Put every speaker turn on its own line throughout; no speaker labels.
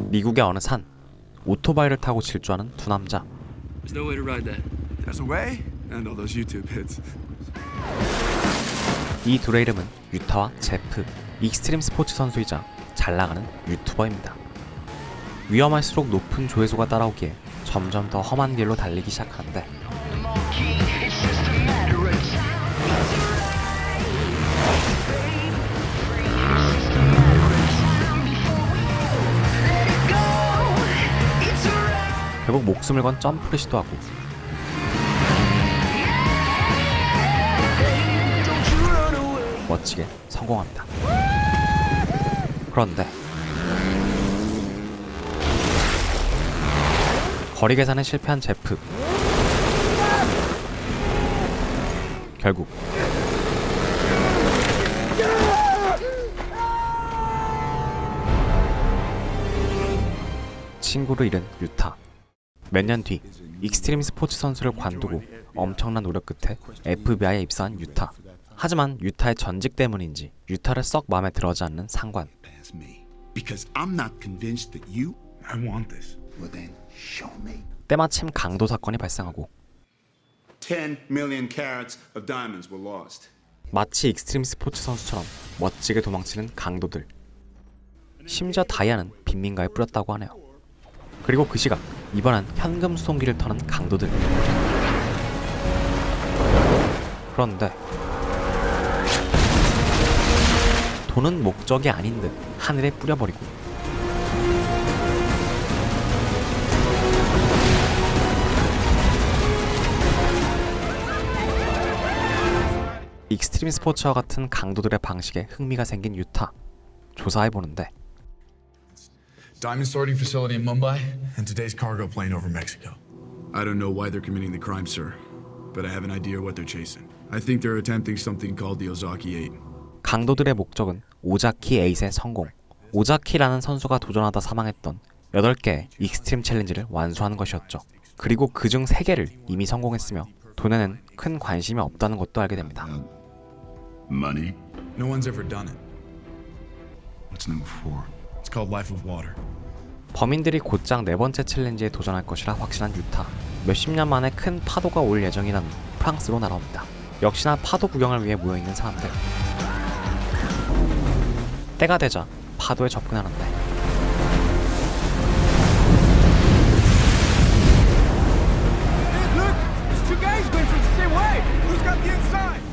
미국의 어느 산, 오토바이를 타고 질주하는 두 남자.
There's no way to ride that.
There's a way? And all those YouTube hits.
이 둘의 이름은 유타와 제프, 익스트림 스포츠 선수이자 잘나가는 유튜버입니다. 위험할수록 높은 조회수가 따라오기에 점점 더 험한 길로 달리기 시작하는데 결국 목숨을 건 점프를 시도하고 멋지게 성공합니다. 그런데 거리 계산에 실패한 제프. 결국 친구를 잃은 유타. 몇 년 뒤 익스트림 스포츠 선수를 관두고 엄청난 노력 끝에 FBI에 입사한 유타. 하지만 유타의 전직 때문인지 유타를 썩 마음에 들어하지 않는 상관. 때마침 강도 사건이 발생하고
10 million carats of diamonds were lost.
마치 익스트림 스포츠 선수처럼 멋지게 도망치는 강도들. 심지어 다이아는 빈민가에 뿌렸다고 하네요. 그리고 그 시각 이번엔 현금 수송기를 터는 강도들. 그런데 돈은 목적이 아닌 듯 하늘에 뿌려버리고 익스트림 스포츠와 같은 강도들의 방식에 흥미가 생긴 유타. 조사해보는데
Diamond sorting facility in Mumbai and today's cargo plane over Mexico.
I don't know why they're committing the crime, sir, but I have an idea what they're chasing. I think they're attempting something called the Ozaki 8.
강도들의 목적은 오자키 8의 성공. 오자키라는 선수가 도전하다 사망했던 8개의 익스트림 챌린지를 완수하는 것이었죠. 그리고 그중 3개를 이미 성공했으며 돈에는 큰 관심이 없다는 것도 알게 됩니다.
Money?
No one's ever done it.
What's number 4?
It's called Life of Water.
범인들이 곧장 4번째 챌린지에 도전할 것이라 확신한 유타. 몇십 년 만에 큰 파도가 올 예정이라는 프랑스로 날아옵니다. 역시나 파도 구경을 위해 모여있는 사람들. 때가 되자 파도에 접근하는데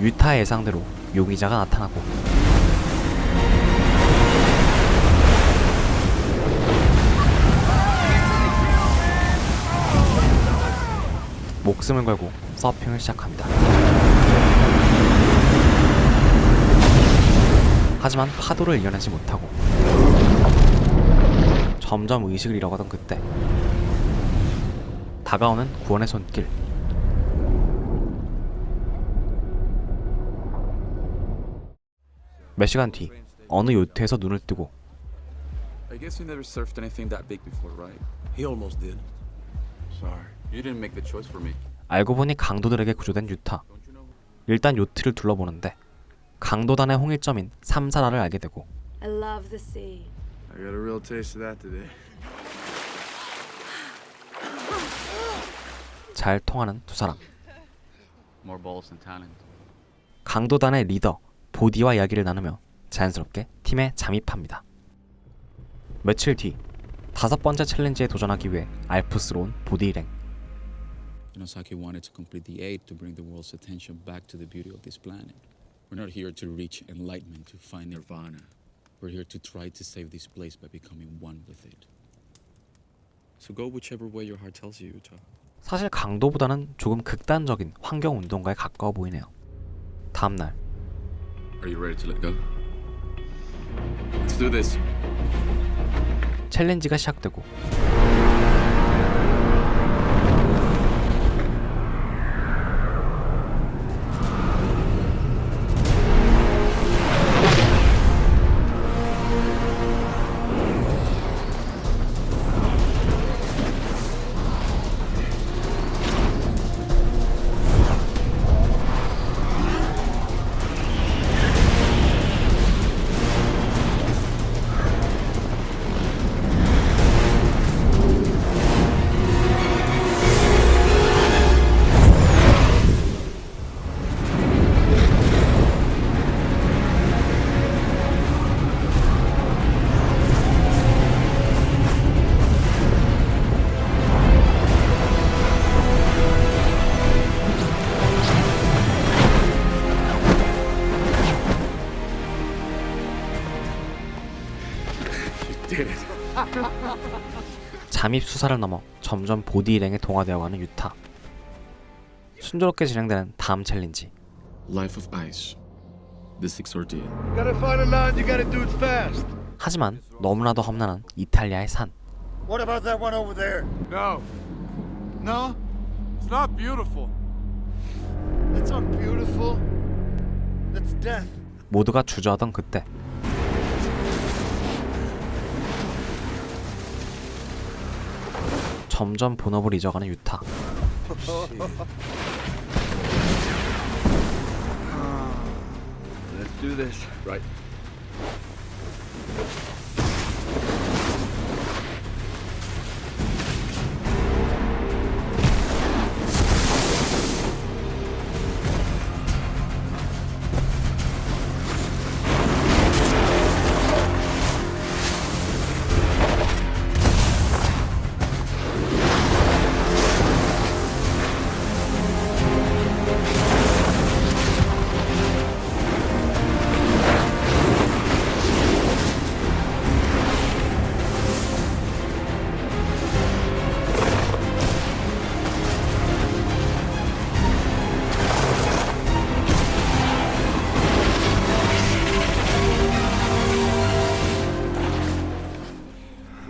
유타의 예상대로 용의자가 나타나고 목숨을 걸고 서핑을 시작합니다. 하지만 파도를 이겨내지 못하고 점점 의식을 잃어가던 그때 다가오는 구원의 손길. 몇 시간 뒤 어느 요트에서 눈을 뜨고
I guess you never surfed anything that big before, right?
He almost did.
Sorry, you didn't make the choice for me.
알고 보니 강도들에게 구조된 유타. 일단 요트를 둘러보는데 강도단의 홍일점인 삼사라를 알게 되고
I love the sea.
I got a real taste of that today.
잘 통하는 두 사람.
More balls and talent.
강도단의 리더 보디와 이야기를 나누며 자연스럽게 팀에 잠입합니다. 며칠 뒤 5번째 챌린지에 도전하기 위해 알프스로 온 보디 일행.
Ozaki wanted to complete the 8 to bring the world's attention back to the beauty of this planet. We're not here to reach enlightenment, to find nirvana. We're here to try to save this place by becoming one with it. So go whichever way your heart tells you, Utah.
사실 강도보다는 조금 극단적인 환경 운동가에 가까워 보이네요. 다음날
Are you ready to let go? Let's do this.
챌린지가 시작되고
did it.
잠입 수사를 넘어 점점 보디 일행에 동화되어가는 유타. 순조롭게 진행되는 다음 챌린지.
Life of ice. The sixth ordeal.
Gotta find a land, you gotta do it fast.
하지만 너무나도 험난한 이탈리아의 산.
What about that one over there?
No. No? It's not beautiful.
That's not beautiful. That's death.
모두가 주저하던 그때 점점 본업을 잊어가는 유타.
Let's do this.
Right.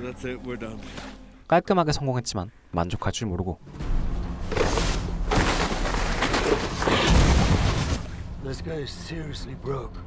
That's it, we're done.
깔끔하게 성공했지만 만족할 줄 모르고
This guy is seriously broke.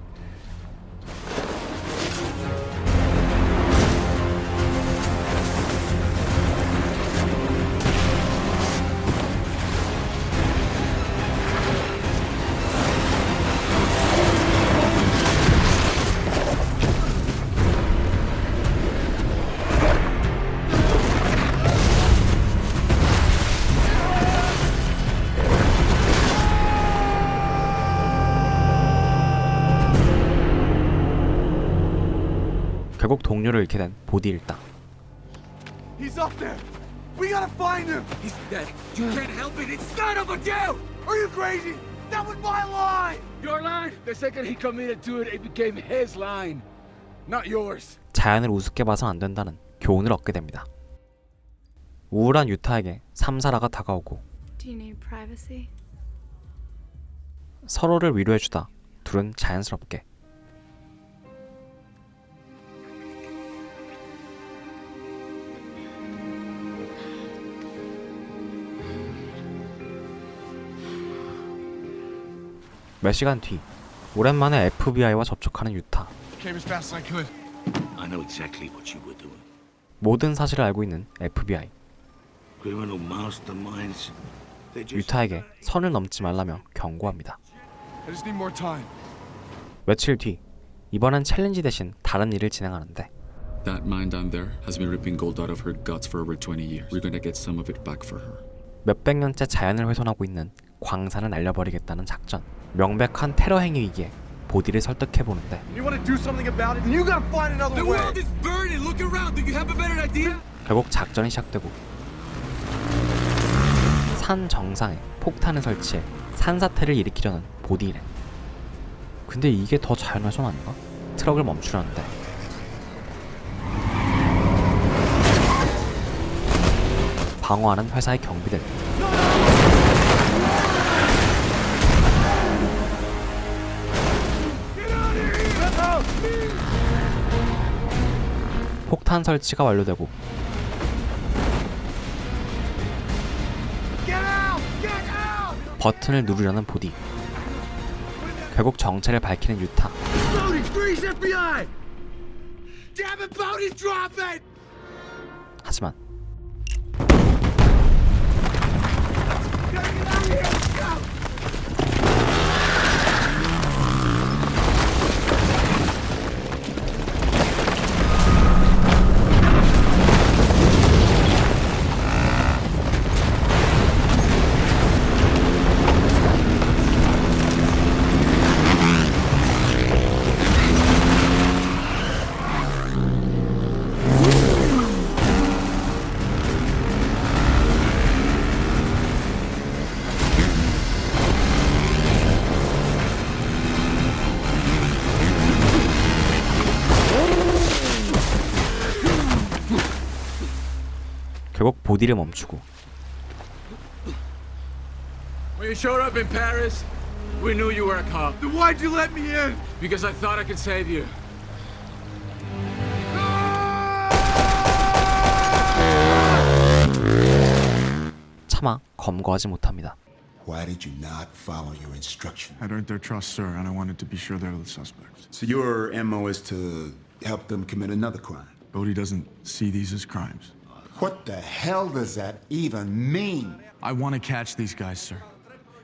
결국 동료를 잃게 된 보디 일당.
He's up there. We gotta find him.
He's dead. You can't help it. It's none of you.
Are you crazy? That was my line.
Your line. The second he committed to it, it became his line, not yours.
자연을 우습게 봐선 안 된다는 교훈을 얻게 됩니다. 우울한 유타에게 삼사라가 다가오고
Do you need privacy?
서로를 위로해주다 둘은 자연스럽게 몇 시간 뒤 오랜만에 FBI와 접촉하는 유타.
Came as fast as I could.
I know exactly what you were doing.
모든 사실을 알고 있는 FBI.
Criminal masterminds. They just
유타에게 선을 넘지 말라며 경고합니다.
I just need more time.
며칠 뒤 이번엔 챌린지 대신 다른 일을 진행하는데
That mine down there has been ripping gold out of her guts for over 20 years. We're gonna get some of it back for her.
몇백 년째 자연을 훼손하고 있는 광산을 날려버리겠다는 작전. 명백한 테러 행위이기에 보디를 설득해보는데
You want to do something about it? Then you gotta find another
The
way.
world is burning. Look around. Do you have a better idea?
결국 작전이 시작되고 산 정상에 폭탄을 설치해 산사태를 일으키려는 보디 일행. 근데 이게 더 자연훼손 아닌가? 트럭을 멈추려는데 방어하는 회사의 경비들. 폭탄 설치가 완료되고 버튼을 누르려는 보디. 결국 정체를 밝히는 유타.
Bodie, freeze FBI! Damn it, Bodie, drop it!
하지만 결국 보디를 멈추고
When you showed up in Paris, we knew you were a cop.
Then why'd you let me in?
Because I thought I could save you.
차마 검거하지 못합니다.
Why did you not follow your instructions?
I'd earned their trust, sir, and I wanted to be sure they were the suspects.
So your MO is to help them commit another crime.
Bodhi doesn't see these as crimes.
What the hell does that even mean?
I want to catch these guys, sir.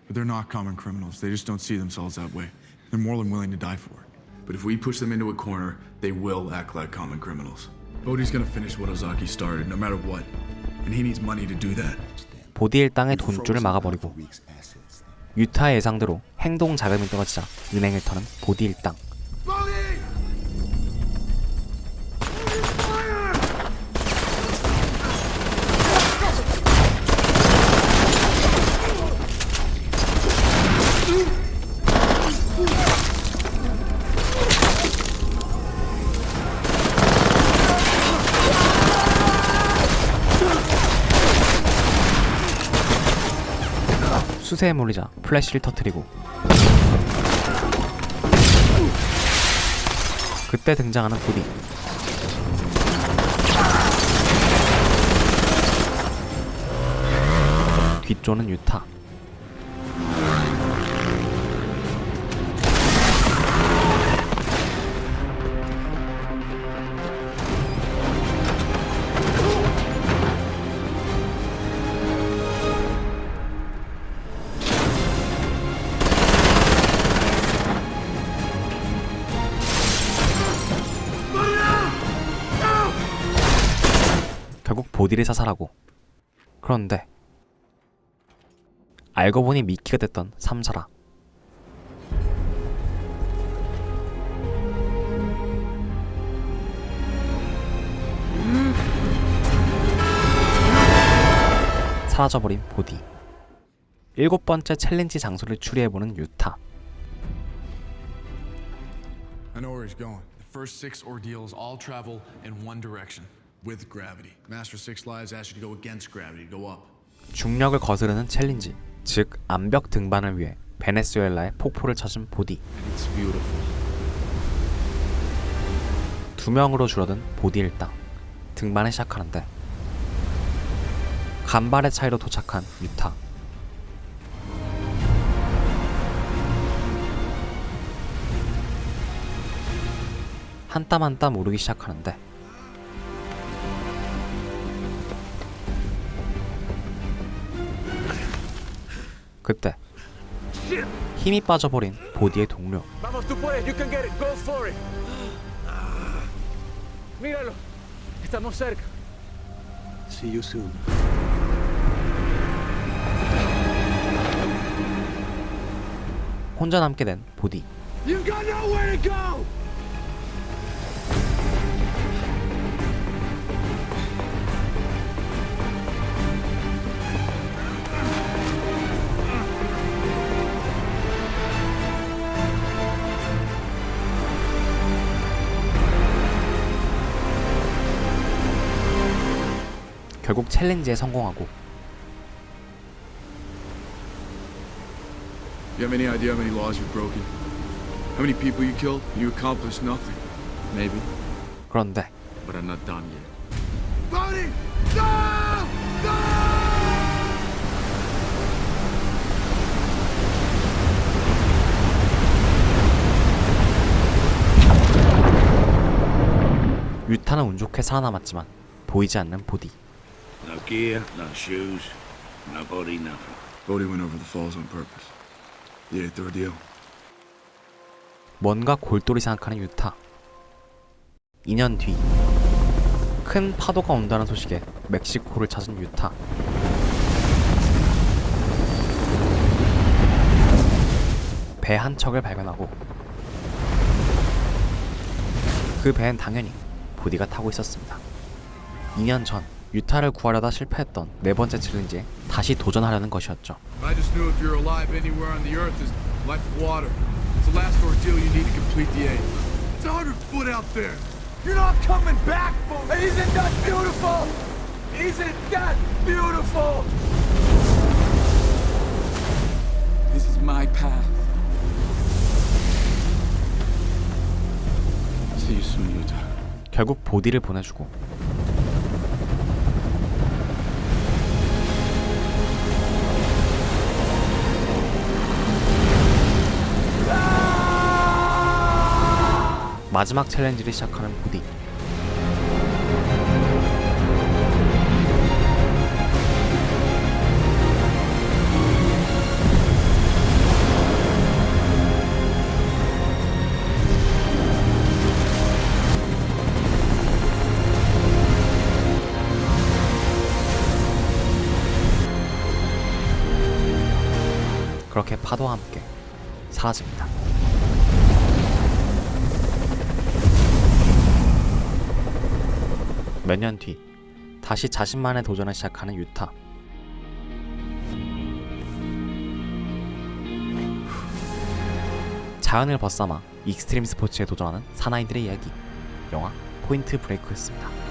But they're not common criminals. They just don't see themselves that way. They're more than willing to die for it.
But if we push them into a corner, they will act like common criminals. Bodhi's gonna finish what Ozaki started, no matter what. And he needs money to do that.
보디 일당의 돈줄을 막아버리고 유타의 예상대로 행동 자금이 떨어지자 은행을 터는 보디 일당. 수세에 몰리자 플래시를 터뜨리고 그때 등장하는 보디. 뒤쫓는 유타. 결국 보디를 사살하고. 그런데 알고 보니 미키가 됐던 삼사라. 사라져버린 보디. 7번째 챌린지 장소를 추리해보는 유타.
I know where he's going. The first 6 ordeals all travel in one direction, with gravity. Master 6 Lives asks you to go against gravity, go up.
중력을 거스르는 챌린지, 즉 암벽 등반을 위해 베네수엘라의 폭포를 찾은 보디.
It's beautiful.
2명으로 줄어든 보디 일당. 등반을 시작하는데 간발의 차이로 도착한 유타. 한 땀 한 땀 오르기 시작하는데 그때 힘이 빠져버린 보디의 동료.
Vamos, tú puedes. You can get it. Go for it. Míralo. Estamos cerca.
See you soon.
혼자 남게 된 보디.
You got nowhere to go!
결국 챌린지에 성공하고
You have any idea how many laws you've broken? How many people you killed? You accomplished nothing.
Maybe,
그런데
but I'm not done yet.
Bodhi! No! No!
유타는 운 좋게 살아남았지만 보이지 않는 보디.
No gear, no shoes, no body, nothing.
Bodhi went over the falls on purpose. The 8th ordeal.
뭔가 골똘히 생각하는 유타. 2년 뒤 큰 파도가 온다는 소식에 멕시코를 찾은 유타. 배 한 척을 발견하고 그 배엔 당연히 보디가 타고 있었습니다. 2년 전 유타를 구하려다 실패했던 4번째 챌린지에 다시 도전하려는 것이었죠.
I just knew if you're alive anywhere on the earth, there's life of water. It's the last ordeal you need to complete the 8th.
It's 100 foot out there. You're not coming back, Bodhi! Isn't that beautiful?
Isn't that beautiful?
This is my path.
See you soon, Utah.
결국 보디를 보내주고 마지막 챌린지를 시작하는 보디. 그렇게 파도와 함께 사라집니다. 몇 년 뒤 다시 자신만의 도전을 시작하는 유타. 자연을 벗삼아 익스트림 스포츠에 도전하는 사나이들의 이야기. 영화 포인트 브레이크였습니다.